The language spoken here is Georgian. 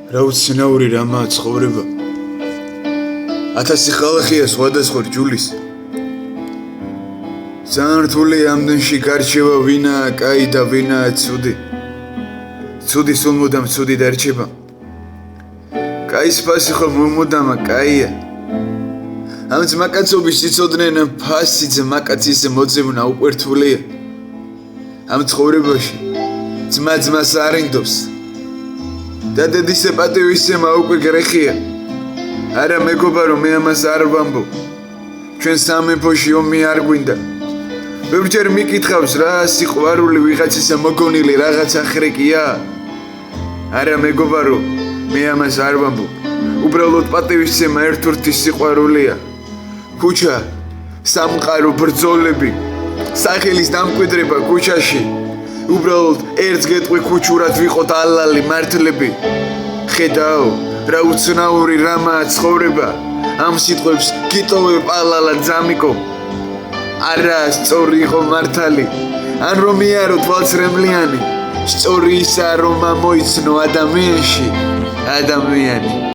რა უცნაური რამაა ცხოვრება. 1000 ხალხია სხვადასხვა რჯულის. ძალიან რთული ამდენში გარჩევა ვინაა კაი და ვინაა ცუდი. ცუდი სულ მუდამ ცუდი დარჩება. კაის ფასი ხო მომუდამა კაია. ამ ძმაკაცობის სიცოდნე ფასი ძმაკაცის მოძებნა უყვერთულია. ამ ცხოვრებაში ძმა ძმას არინდობს. და დედის პატივისცემა უკვე გრეხია. არა მეგობარო მე ამას არ ვამბობ. ჩვენ სამეფოში ომი არ გვინდა. ბევრჯერ მიკითხავს რა სიყვარული ვიღაცისა მოგონილი რაღაც ახრეკია. არა მეგობარო მე ამას არ ვამბობ. უბრალოდ პატივისცემა ერთ-ერთი სიყვარულია. ქუჩა, სამყარო, ბრძოლები, სახელის დამკვიდრება ქუჩაში. უბრალოდ ერთს გეტყვი ქუჩურად ვიყოთ ალალი მართლები. ხედაო რა უცნაური რამაა ცხოვრება. ამ სიტყვებს გიტოვებ ალალა ძამიკო. არა სწორი იყო მართალი. ან რომ იარო თვალცრემლიანი. სწორი ისაა რომ ამოიცნო ადამიანში ადამიანი.